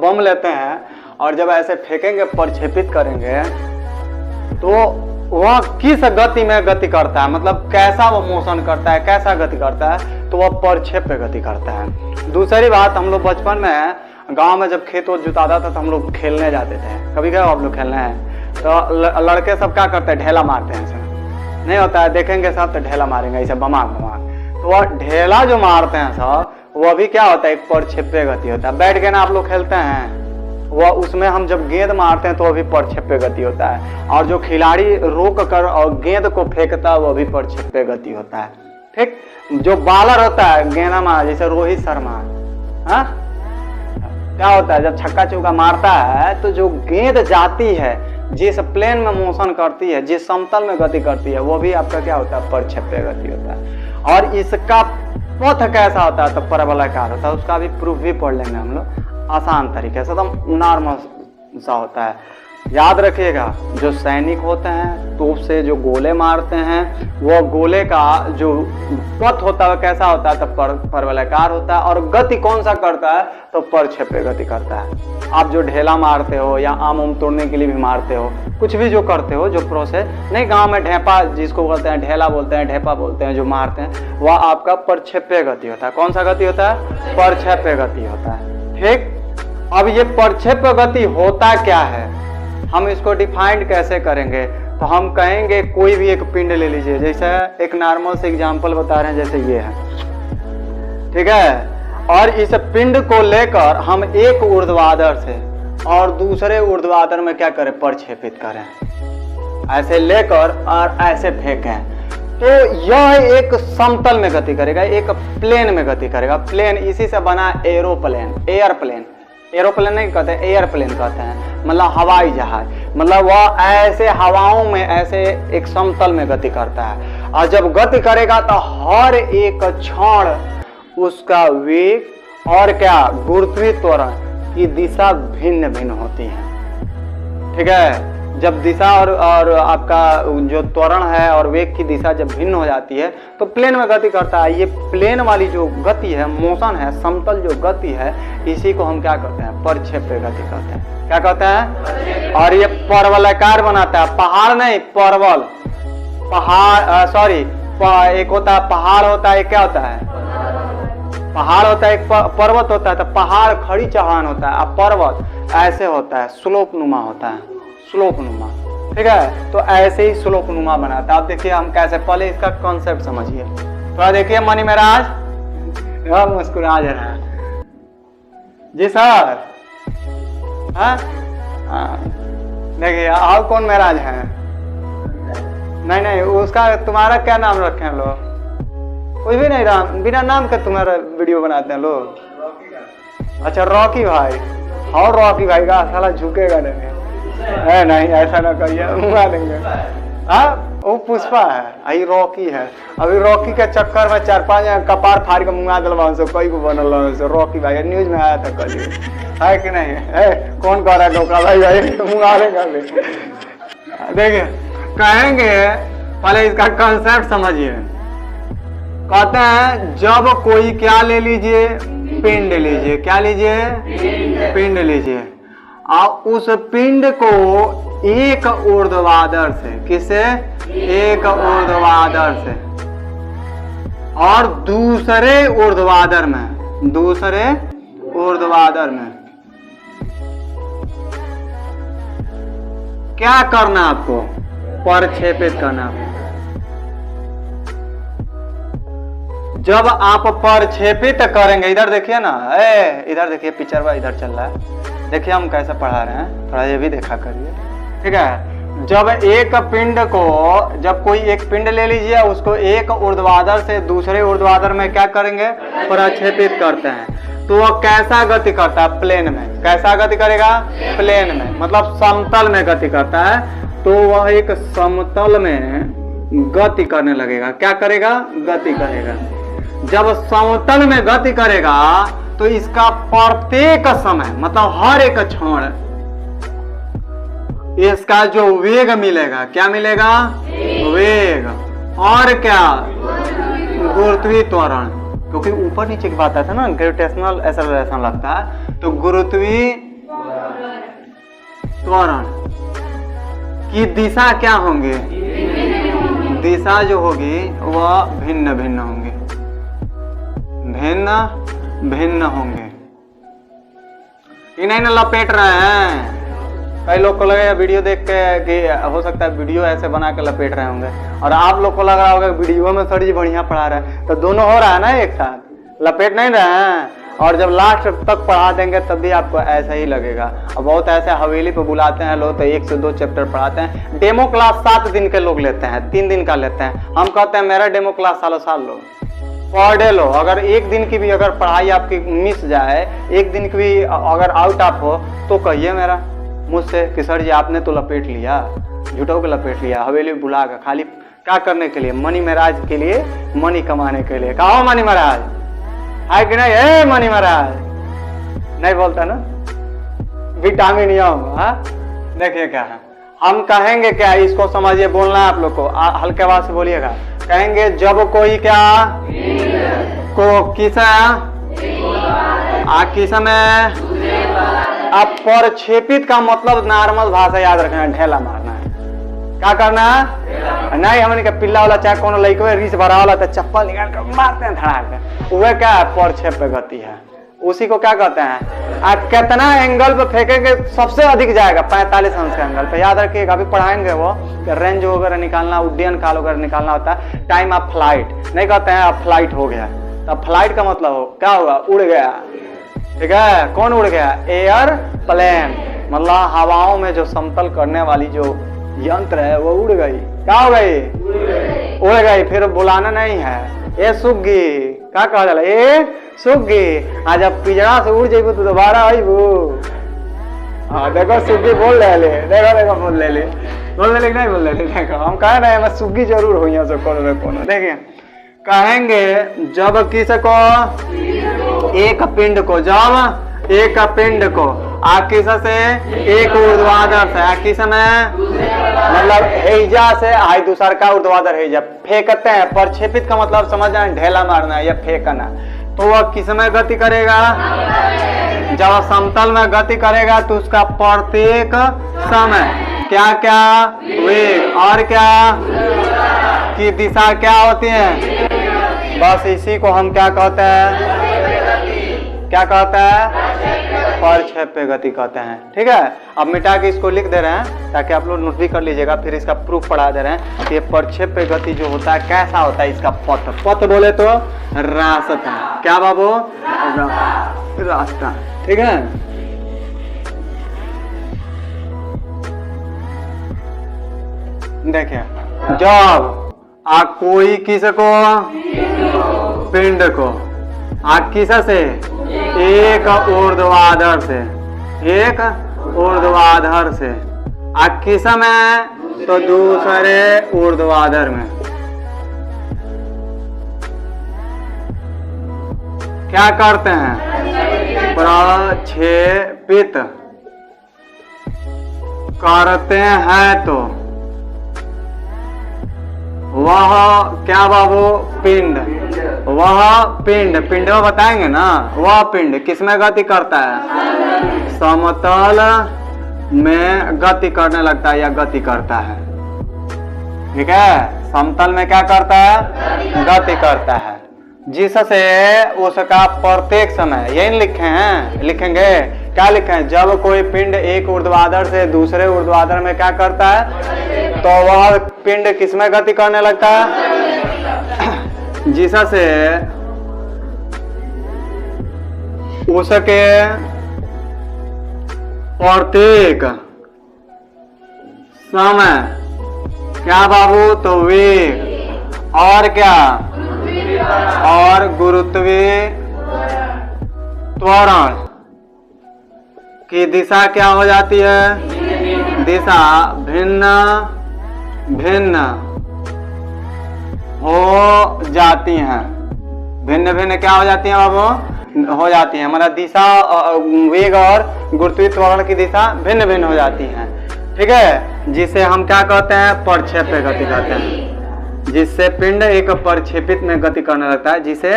बम लेते हैं और जब ऐसे फेंकेंगे, प्रक्षेपित करेंगे, तो वह किस गति में गति करता है, मतलब कैसा वो मोशन करता है, कैसा गति करता है, तो वह प्रक्षेप पे गति करता है। दूसरी बात, हम लोग बचपन में गांव में जब खेत जुताता था तो हम लोग खेलने जाते थे। कभी गए आप लोग खेलने हैं? तो लड़के सब क्या करते हैं, ढेला मारते हैं। सब नहीं होता है, देखेंगे सब तो ढेला मारेंगे ऐसे बमाक बमाक। तो वह ढेला जो मारते हैं सब, वह भी क्या होता है, एक प्रक्षेप पे गति होता है। बैठ के ना आप लोग खेलते हैं, वह उसमें हम जब गेंद मारते हैं तो वह भी प्रक्षेप पे गति होता है। और जो खिलाड़ी रोक कर और गेंद को फेंकता है वह भी प्रक्षेप पे गति होता है। ठीक, जो बॉलर होता है गेंदा मार, जैसे रोहित शर्मा, हाँ क्या होता है, जब छक्का चौका मारता है तो जो गेंद जाती है, जिस प्लेन में मोशन करती है, जिस समतल में गति करती है, वो भी आपका क्या होता है, प्रक्षेप पे गति होता है। और इसका पथ कैसा होता है, तो परवलयाकार होता है। उसका भी प्रूफ भी पढ़ लेंगे हम लोग आसान तरीके से, एकदम नॉर्मल सा होता है। याद रखिएगा, जो सैनिक होते हैं तोप से जो गोले मारते हैं, वो गोले का जो पथ होता है कैसा होता है, तो परवलयाकार होता है। और गति कौन सा करता है, तो प्रक्षेप पे गति करता है। आप जो ढेला मारते हो या आम तोड़ने के लिए भी मारते हो, कुछ भी जो करते हो, जो प्रोसेस नहीं, गांव में ढेपा जिसको बोलते हैं, ढेला बोलते हैं, ढेपा बोलते हैं, जो मारते हैं, वह आपका प्रक्षेप पे गति होता है। कौन सा गति होता है, प्रक्षेप पे गति होता है। ठीक, अब ये प्रक्षेप गति होता क्या है, हम इसको डिफाइंड कैसे करेंगे, तो हम कहेंगे कोई भी एक पिंड ले लीजिए। जैसे एक नॉर्मल से एग्जांपल बता रहे हैं, जैसे ये है, ठीक है। और इस पिंड को लेकर हम एक ऊर्ध्वाधर से और दूसरे ऊर्ध्वाधर में क्या करें, प्रक्षेपित करें। ऐसे लेकर और ऐसे फेंकें, तो यह एक समतल में गति करेगा, एक प्लेन में गति करेगा। प्लेन इसी से बना एरोप्लेन, एयरप्लेन। एरोप्लेन नहीं कहते, एयरप्लेन कहते हैं, मतलब हवाई जहाज। मतलब वह ऐसे हवाओं में ऐसे एक समतल में गति करता है। और जब गति करेगा तो हर एक क्षण उसका वेग और क्या, गुरुत्वीय त्वरण की दिशा भिन्न भिन्न होती है। ठीक है, जब दिशा और आपका जो त्वरण है और वेग की दिशा जब भिन्न हो जाती है तो प्लेन में गति करता है। ये प्लेन वाली जो गति है, मोशन है, समतल जो गति है, इसी को हम क्या कहते हैं, प्रक्षेप पे गति कहते हैं। क्या कहते हैं, और ये परवलयाकार बनाता है। पहाड़ नहीं, परवल, पहाड़ सॉरी, एक होता है पहाड़, होता है, एक क्या होता है, पहाड़ होता है, एक पर्वत होता है। तो पहाड़ खड़ी चढ़ान होता है, अब पर्वत ऐसे होता है, स्लोप नुमा होता है, स्लोप नुमा। ठीक है, तो ऐसे ही स्लोप नुमा बनाता है। आप देखिए हम कैसे, पहले इसका कॉन्सेप्ट समझिए थोड़ा। देखिए मनी महाराज मुस्कुरा जा रहा है जी सर, हाँ देखिए आप कौन महाराज हैं? नहीं, उसका तुम्हारा क्या नाम रखे हैं लोग? कोई भी नहीं, राम बिना नाम के तुम्हारा वीडियो बनाते हैं लोग। अच्छा रॉकी भाई, और रॉकी भाई का साला झुकेगा नहीं है, नहीं ऐसा ना करिए, मुंगा देंगे। हाँ वो पुष्पा है, आई रॉकी है। अभी रॉकी के चक्कर में 4-5 कपार फाड़ के मुंगा दिलवा, कई को बनल रॉकी भाई, न्यूज में आया था कल, है कि नहीं है? कौन कह रहा है डोका भाई, मुंगा देगा। देखिए कहेंगे, पहले इसका कंसेप्ट समझिए। कहते हैं जब कोई क्या ले लीजिए, पिंड लीजिए, क्या लीजिए, पिंड लीजिए, और उस पिंड को एक ऊर्ध्वाधर से, किसे, एक ऊर्ध्वाधर से, और दूसरे ऊर्ध्वाधर में, दूसरे ऊर्ध्वाधर में क्या करना आपको, प्रक्षेपित करना। जब आप प्रक्षेपित करेंगे, इधर देखिए ना, इधर देखिए पिक्चर में इधर चल रहा है, देखिए हम कैसे पढ़ा रहे हैं, थोड़ा ये भी देखा करिए। ठीक है, जब एक पिंड को, जब कोई एक पिंड ले लीजिए, उसको एक ऊर्ध्वाधर से दूसरे ऊर्ध्वाधर में क्या करेंगे, प्रक्षेपित करते हैं, तो वह कैसा गति करता है, प्लेन में। कैसा गति करेगा, प्लेन में, मतलब समतल में गति करता है। तो वह एक समतल में गति करने लगेगा। क्या करेगा, गति करेगा। जब समतल में गति करेगा तो इसका प्रत्येक समय, मतलब हर एक क्षण, इसका जो वेग मिलेगा, क्या मिलेगा, वेग, और क्या, गुरुत्वीय त्वरण। क्योंकि ऊपर नीचे की बात आता है ना, ग्रेविटेशनल एक्सेलरेशन लगता है, तो गुरुत्वीय त्वरण की दिशा क्या होंगे? दिशा जो होगी वह भिन्न भिन्न होंगे, भिन्न भिन्न होंगे। इन्हें लपेट रहे हैं। कई लोग को लगेगा वीडियो देख के कि हो सकता है वीडियो ऐसे बना के लपेट रहे होंगे, और आप लोग को लग रहा होगा वीडियो में सर जी बढ़िया पढ़ा रहा है, तो दोनों हो रहा है ना एक साथ, लपेट नहीं रहे हैं। और जब लास्ट तक पढ़ा देंगे तब भी आपको ऐसा ही लगेगा। और बहुत ऐसे हवेली पे बुलाते हैं लोग तो 1 से 2 चैप्टर पढ़ाते हैं। डेमो क्लास 7 दिन के लोग लेते हैं, 3 दिन का लेते हैं। हम कहते हैं मेरा डेमो क्लास सालों साल लो, पर डे लो। अगर एक दिन की भी अगर पढ़ाई आपकी मिस जाए, एक दिन की भी अगर आउट ऑफ हो तो कहिए मेरा मुझसे कि सर जी आपने तो लपेट लिया, झूठों को लपेट लिया, हवेली बुला कर खाली क्या करने के लिए? मनी महाराज के लिए, मनी कमाने के लिए। कहो मनी महाराज है कि नहीं? है मनी महाराज नहीं बोलता ना, विटामिन देखिए क्या है। हम कहेंगे क्या, इसको समझिए, बोलना है आप लोग को, हल्के आवाज से बोलिएगा। कहेंगे जब कोई क्या को किसा किसा में आप परक्षेपित का मतलब नॉर्मल भाषा याद रखना है, ढेला मारना है। क्या करना है? नहीं हमने क्या पिल्ला वाला चाहे कोनो लड़के रीस भरा वाला तो चप्पल निकाल कर मारते हैं धड़ाके, वह क्या है? परक्षेप पे गति है, उसी को क्या कहते हैं? आप कितना एंगल पे फेंकेंगे सबसे अधिक जाएगा? 45 अंश के एंगल पे। याद रखिएगा, अभी पढ़ाएंगे वो रेंज वगैरह निकालना, उड्डयन काल वगैरह निकालना होता है। टाइम ऑफ फ्लाइट नहीं कहते हैं अब फ्लाइट हो गया, तब फ्लाइट का मतलब हो क्या होगा? उड़ गया, ठीक है? कौन उड़ गया? एयर प्लेन, मतलब हवाओं में जो समतल करने वाली जो यंत्र है वो उड़ गई। क्या हो गई? उड़ गई। फिर बुलाना नहीं है, ए सुग्गी, क्या कहा जाला? ए सुग्गी। आज जब पिजड़ा से उड़ जाइबू तो दोबारा आइबू। हाँ देखो सुग्गी बोल ले, देखो देखो बोल ले नहीं बोल ले। देखो हम कह रहे हैं सुग्गी जरूर हुई है, कोनो देखिए। कहेंगे जब किसको? एक पिंड को, जब एक पिंड को किस से? एक ऊर्ध्वाधर से, किस में? मतलब हेजा से आई दूसर का ऊर्ध्वाधर हेजा फेंकते हैं। परक्षेपित का मतलब समझना, ढेला मारना या फेंकना। तो वह किस में गति करेगा? जब समतल में गति करेगा तो उसका प्रत्येक समय क्या क्या वेग और क्या की दिशा क्या होती है? बस इसी को हम क्या कहते हैं? क्या कहते हैं? परक्षेप पे गति कहते हैं। ठीक है, अब मिटा के इसको लिख दे रहे हैं ताकि आप लोग नोट भी कर लीजिएगा, फिर इसका प्रूफ पढ़ा दे रहे हैं कि ये परक्षेप पे गति जो होता है कैसा होता है। इसका पथ, पथ बोले तो रास्ता। क्या बाबू? रास्ता। ठीक है, देखिए जब कोई किसको? पिंड को किस से? एक ऊर्ध्वाधर से, एक ऊर्ध्वाधर से किस में? तो दूसरे ऊर्ध्वाधर में क्या करते हैं? प्रक्षेपित करते हैं। तो वह क्या बाबू? पिंड। वह पिंड, पिंड में बताएंगे ना, वह पिंड किसमें गति करता है? समतल में गति करने लगता है या गति करता है। ठीक है, समतल में क्या करता है? गति करता है, जिससे उसका प्रत्येक समय, यही लिखे हैं, लिखेंगे क्या लिखे हैं? जब कोई पिंड एक ऊर्ध्वाधर से दूसरे ऊर्ध्वाधर में क्या करता है? तो वह पिंड किसमें गति करने लगता है? जिससे उसके प्रत्येक समय क्या बाबू? तो वेग और क्या? और गुरुत्वीय त्वरण की दिशा क्या हो जाती है? दिशा भिन्न भिन्न हो जाती हैं। भिन्न भिन्न क्या हो जाती हैं बाबू? हो जाती हैं, मतलब दिशा, वेग और गुरुत्वीय त्वरण की दिशा भिन्न भिन्न हो जाती हैं। ठीक है, जिसे हम क्या कहते हैं? प्रक्षेप पे गति कहते हैं। जिससे पिंड एक प्रक्षेपित में गति करने लगता है, जिसे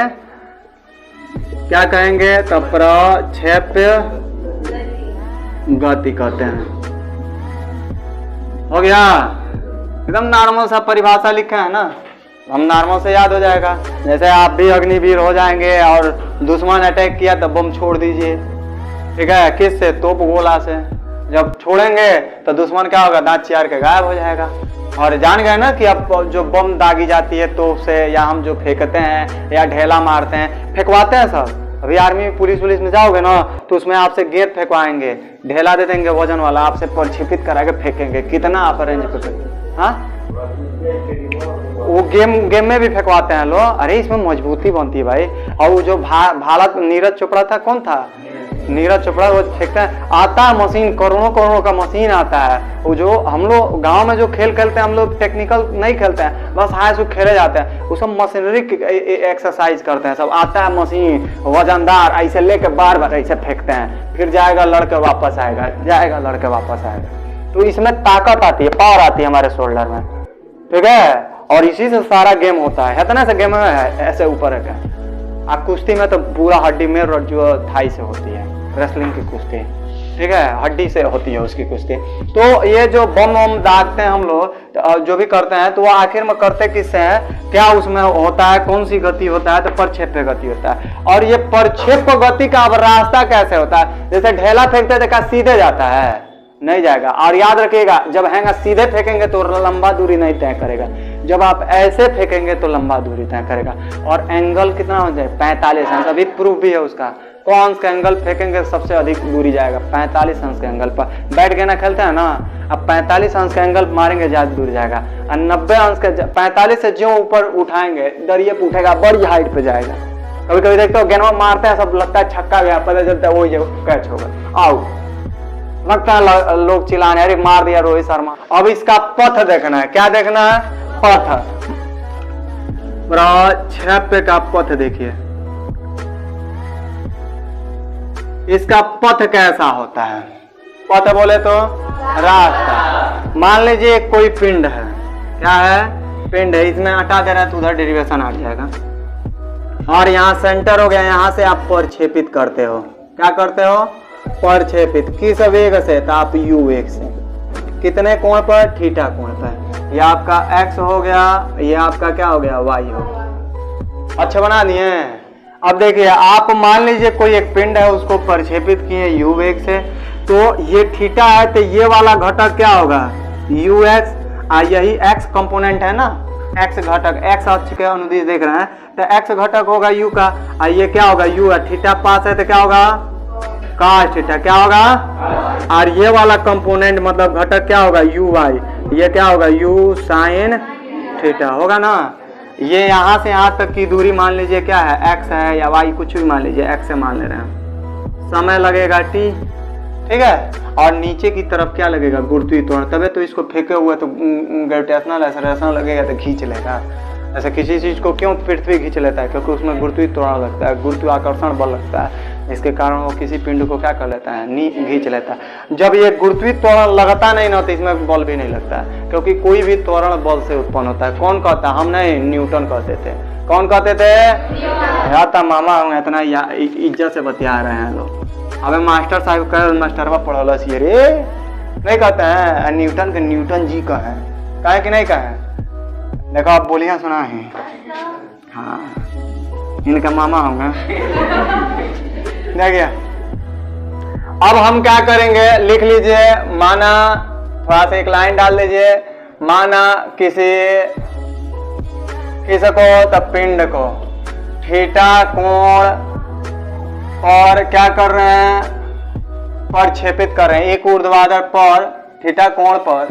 क्या कहेंगे? तो प्रक्षेप गति कहते हैं। हो गया, एकदम नॉर्मल सा परिभाषा लिखा है ना, हम नॉर्मल से याद हो जाएगा। जैसे आप भी अग्निवीर हो जाएंगे और दुश्मन अटैक किया तो बम छोड़ दीजिए, ठीक है, किससे? तोप गोला से। जब छोड़ेंगे तो दुश्मन क्या होगा? दांत चियार के गायब हो जाएगा। और जान गए ना कि अब जो बम दागी जाती है तोप से, या हम जो फेंकते हैं या ढेला मारते हैं, फेंकवाते हैं सब। अभी आर्मी पुलिस में जाओगे ना तो उसमें आपसे गेंद फेंकवाएंगे, ढेला दे देंगे वजन वाला, आपसे प्रक्षेपित करा के फेंकेंगे। कितना आप रेंज पे फेंकेंगे? हाँ, वो गेम में भी फेंकवाते हैं लोग। अरे इसमें मजबूती बनती है भाई। और वो जो भारत नीरज चोपड़ा था, कौन था? नीरज चोपड़ा, वो फेंकते हैं, आता है मशीन, करोड़ों का मशीन आता है। वो जो हम लोग गांव में जो खेल खेलते हैं, हम लोग टेक्निकल नहीं खेलते हैं, बस हाय से खेले जाते हैं, वो सब मशीनरी एक्सरसाइज करते हैं। सब आता है मशीन वजनदार, ऐसे लेके बार बार ऐसे फेंकते हैं, फिर जाएगा लड़के वापस आएगा, जाएगा लड़के वापस आएगा। तो इसमें ताकत आती है, पावर आती है हमारे शोल्डर में, ठीक है। और इसी से सारा गेम होता है ना, ऐसे गेम में है ऐसे ऊपर है क्या। आप कुश्ती में तो पूरा हड्डी में जो थाई से होती है, रेसलिंग की कुश्ती, ठीक है, हड्डी से होती है उसकी कुश्ती। तो ये जो बम दागते हैं हम लोग, जो भी करते हैं, तो वो आखिर में करते किससे हैं? क्या उसमें होता है? कौन सी गति होता है? तो प्रक्षेप्य गति होता है। और ये प्रक्षेप्य गति का अब रास्ता कैसे होता है? जैसे ढेला फेंकते थे, क्या सीधे जाता है? नहीं जाएगा। और याद रखिएगा, जब हैंगा सीधे फेंकेंगे तो लंबा दूरी नहीं तय करेगा, जब आप ऐसे फेंकेंगे तो लंबा दूरी तय करेगा। और एंगल कितना हो जाए? 45 अंश। अभी प्रूफ भी है उसका। कौन का एंगल फेंकेंगे सबसे अधिक दूरी जाएगा? 45 अंश के एंगल पर। बैठ के ना खेलते हैं ना, अब 45 अंश का एंगल मारेंगे, ज्यादा दूर जाएगा। और 90 अंश का 45 से जो ऊपर उठाएंगे, दरिये पे उठेगा, बड़ी हाइट पे जाएगा। कभी कभी देखते हो गेंदवा मारते हैं, सब लगता है छक्का गया, पता चलता है वो कैच होगा, आउट। लगता है लोग चिल्लाने, अरे मार दिया रोहित शर्मा। अब इसका पथ देखना है। क्या देखना है? पथ। प्रक्षेप्य का पथ देखिए, इसका पथ कैसा होता है? पथ बोले तो रास्ता। मान लीजिए कोई पिंड है, क्या है? पिंड है, इसमें हटा दे रहे हैं तो उधर डेरिवेशन हट जाएगा। और यहाँ सेंटर हो गया, यहाँ से आप प्रक्षेपित करते हो। क्या करते हो? प्रक्षेपित। किस वेग से? तो आप u वेग से। कितने कोण पर? थीटा कोण पर। ये आपका x हो गया, ये आपका क्या हो गया? y हो गया। अच्छा बना दिए। अब देखिए, आप मान लीजिए कोई एक पिंड है, उसको प्रक्षेपित किए u वेग से, तो ये थीटा है, तो ये वाला घटक क्या होगा? ux। यही x कंपोनेंट है ना, x घटक, x अक्ष के अनुदिश देख रहे हैं, तो x घटक होगा u का। ये क्या होगा? u है, थीटा पास है तो क्या होगा? cos theta. क्या होगा? और ये वाला कंपोनेंट मतलब घटक क्या होगा? U Y. ये क्या होगा? यू साइन थीटा होगा ना। ये यहाँ से यहाँ तक की दूरी मान लीजिए क्या है? x है, या y, कुछ भी मान लीजिए, x से मान ले रहे हैं। समय लगेगा t, ठीक है। और नीचे की तरफ क्या लगेगा? गुरुत्वीय त्वरण। तबे तो इसको फेंके हुए तो ग्रेविटेशनल एक्सेलरेशन लगेगा तो खींच लेगा। ऐसे किसी चीज को क्यों पृथ्वी खींच लेता है? क्योंकि उसमें गुरुत्वीय त्वरण लगता है, गुरुत्वाकर्षण बल लगता है। इसके कारण वो किसी पिंड को क्या कर लेता है? खींच लेता है। जब ये गुरुत्वीय त्वरण लगता नहीं ना, तो इसमें बल भी नहीं लगता है, क्योंकि कोई भी त्वरण बल से उत्पन्न होता है। कौन कहता है? हम नहीं, न्यूटन कहते थे। कौन कहते थे? यार मामा हम इतना इज्जत से बतिया रहे हैं लोग। अबे मास्टर साहब कह, मास्टरवा पढ़ल सी रे, नहीं कहते हैं न्यूटन के न्यूटन जी का है, कहे कि नहीं कहे? देखो आप बोलिए, सुना है। हाँ, इनका मामा होगा। देखिए, अब हम क्या करेंगे? लिख लीजिए। माना, थोड़ा सा एक लाइन डाल लीजिए। माना किसको? तब पिंड को थीटा कोण और क्या कर रहे हैं? प्रक्षेपित कर रहे हैं। एक ऊर्ध्वाधर पर थीटा कोण पर,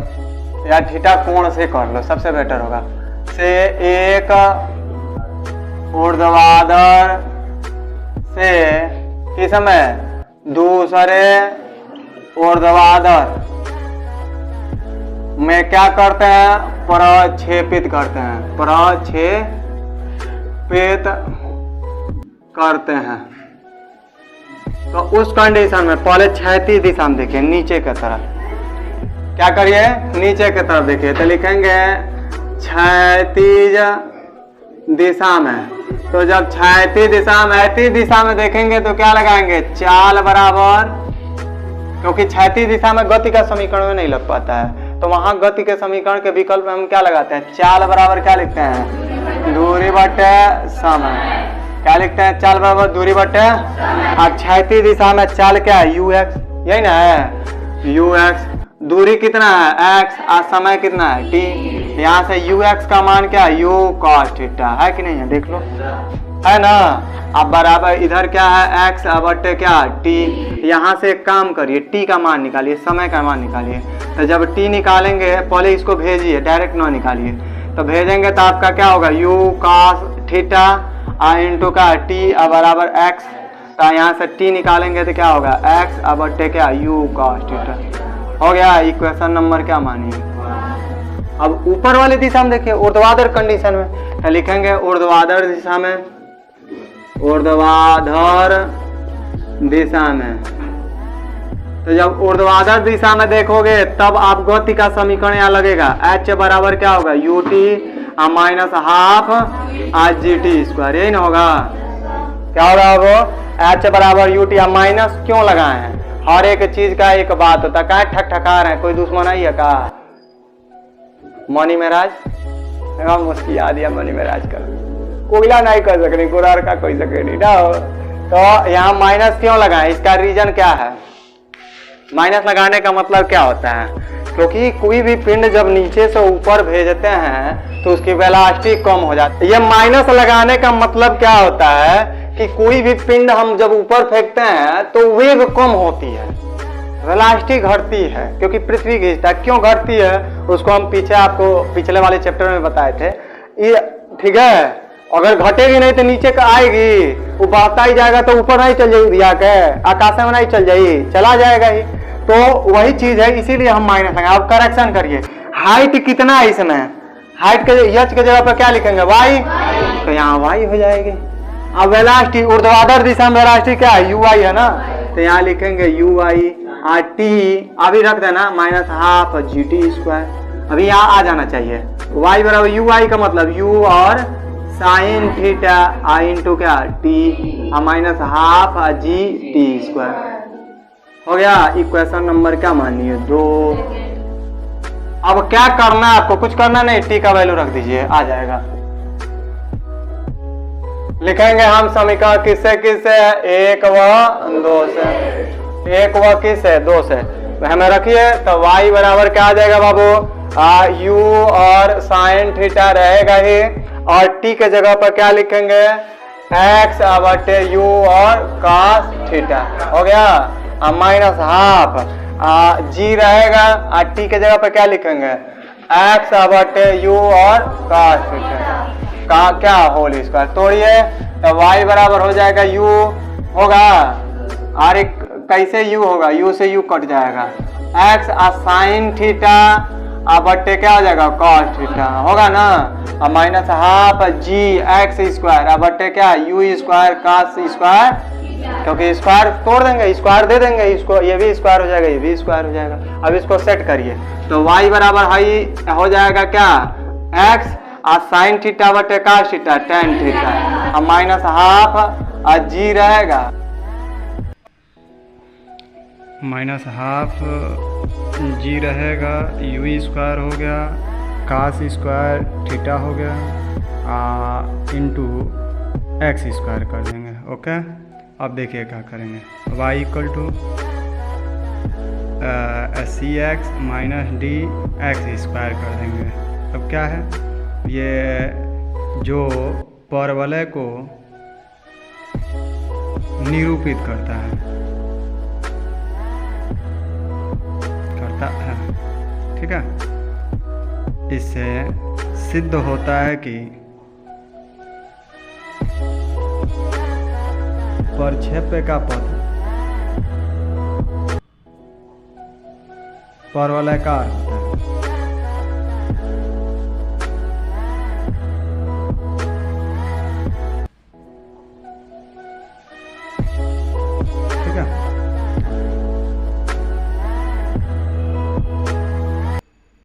या थीटा कोण से कर लो, सबसे बेटर होगा, से एक ऊर्ध्वाधर से किस में? दूसरे ऊर्ध्वाधर में क्या करते हैं? प्रक्षेपित करते हैं। प्रक्षेपित करते हैं। तो उस कंडीशन में पहले क्षैतिज दिशा में देखिए, नीचे की तरफ। क्या करिए? नीचे की तरफ देखिए, तो लिखेंगे क्षैतिज दिशा में। तो जब क्षैतिज दिशा में, ऐतिज दिशा में देखेंगे तो क्या लगाएंगे? चाल बराबर क्योंकि क्षैतिज दिशा में गति का समीकरण में नहीं लग पाता है, तो वहां गति के समीकरण के विकल्प में हम क्या लगाते हैं, चाल बराबर क्या लिखते हैं, दूरी बटे समय। क्या लिखते हैं, चाल बराबर दूरी बटे, और क्षैतिज दिशा में चाल क्या है, यू एक्स, यही ना है, यू एक्स। दूरी कितना है, एक्स, और समय कितना है, टी। यहाँ से यू एक्स का मान क्या है, यू कॉस थीटा, है कि नहीं है, देख लो, है ना। अब बराबर इधर क्या है, एक्स बटे क्या, टी। यहाँ से एक काम करिए, टी का मान निकालिए, समय का मान निकालिए। तो जब टी निकालेंगे, पहले इसको भेजिए, डायरेक्ट ना निकालिए। तो भेजेंगे तो आपका क्या होगा, यू कॉस थीटा इंटू का टी बराबर एक्स। तो यहाँ से टी निकालेंगे तो क्या होगा, एक्स बटे क्या, यू कॉस थीटा। हो गया इक्वेशन नंबर क्या मानिए। अब ऊपर वाली दिशा में देखिए, ऊर्ध्वाधर कंडीशन में तो लिखेंगे ऊर्ध्वाधर दिशा में, ऊर्ध्वाधर दिशा में। तो जब ऊर्ध्वाधर दिशा में देखोगे तब आप गति का समीकरण यहाँ लगेगा, एच बराबर क्या होगा, U T minus half R G T square, यही ना होगा। क्या होगा वो, एच बराबर यू टी, माइनस क्यों लगाए हैं, हर एक चीज का एक बात होता है, क्या ठक ठका रहे हैं, कोई दुश्मन आई है का, मनी महाराज मुश्किल याद दिया, मनी महाराज कर कोयला नहीं कर सकनी, कुरार का कोई सके नहीं ना। तो यहाँ माइनस क्यों लगाए, इसका रीजन क्या है, माइनस लगाने का मतलब क्या होता है, क्योंकि कोई भी पिंड जब नीचे से ऊपर भेजते हैं तो उसकी वेलोसिटी कम हो जाती है। ये माइनस लगाने का मतलब क्या होता है कि कोई भी पिंड हम जब ऊपर फेंकते हैं तो वेग कम होती है, वेलोसिटी घटती है, क्योंकि पृथ्वी खींचता है। क्यों घटती है उसको हम पीछे आपको पिछले वाले चैप्टर में बताए थे। ये ठीक है, अगर घटेगी नहीं तो नीचे का आएगी, वो बढ़ता ही जाएगा तो ऊपर नहीं चल जाएगी, दिया के आकाश में नहीं चल जाएगी, चला जाएगा ही। तो वही चीज है, इसीलिए हम माइनस लगाएंगे। आप करेक्शन करिए, हाइट कितना है इसमें, हाइट के एच के जगह पर क्या लिखेंगे, वाई, तो यहाँ वाई हो जाएगी। अब वेलोसिटी ऊर्ध्वाधर दिशा में वेलोसिटी क्या है, यू आई है ना, तो यहाँ लिखेंगे यू आई और टी अभी रख देना minus half G T square, अभी यहाँ आ जाना चाहिए। वाई बराबर यू आई का मतलब यू और साइन थीटा आई इंटू क्या T minus half G T square. हो गया इक्वेशन नंबर क्या मानिए 2। अब क्या करना है आपको, कुछ करना नहीं, टी का वैल्यू रख दीजिए, आ जाएगा। लिखेंगे हम समीकरण किससे किससे, 1 व 2 से, 1 व किससे 2 से, हमें रखिए। तो y बराबर क्या आ जाएगा बाबू, u और साइन थीटा रहेगा ही, और t के जगह पर क्या लिखेंगे, x बटे u और cos थीटा। हो गया माइनस हाफ g रहेगा, और t के जगह पर क्या लिखेंगे, x बटे u और cos थीटा का क्या होल स्क्वायर। तोड़िए तो y बराबर हो जाएगा u होगा, और एक कैसे u होगा, u से u कट जाएगा, x साइन थीटा बटे क्या हो जाएगा, cos थीटा होगा ना, माइनस हाफ जी एक्स स्क्वायर बटे क्या u स्क्वायर cos स्क्वायर, क्योंकि स्क्वायर तोड़ देंगे, स्क्वायर दे देंगे इसको, ये भी स्क्वायर हो जाएगा, ये भी स्क्वायर हो जाएगा। अब इसको सेट करिए तो y बराबर हो जाएगा क्या, x साइन थीटा बटे cos theta tan theta, minus half g रहेगा, माइनस हाफ जी रहेगा, यू स्क्वायर हो गया, cos स्क्वायर थीटा हो गया, इंटू एक्स स्क्वायर कर देंगे। ओके, अब देखिए क्या करेंगे, y equal to C X minus D X square कर देंगे। अब क्या है, ये जो परवलय को निरूपित करता है ठीक है, इससे सिद्ध होता है कि प्रक्षेप्य का पथ परवलयाकार होता है।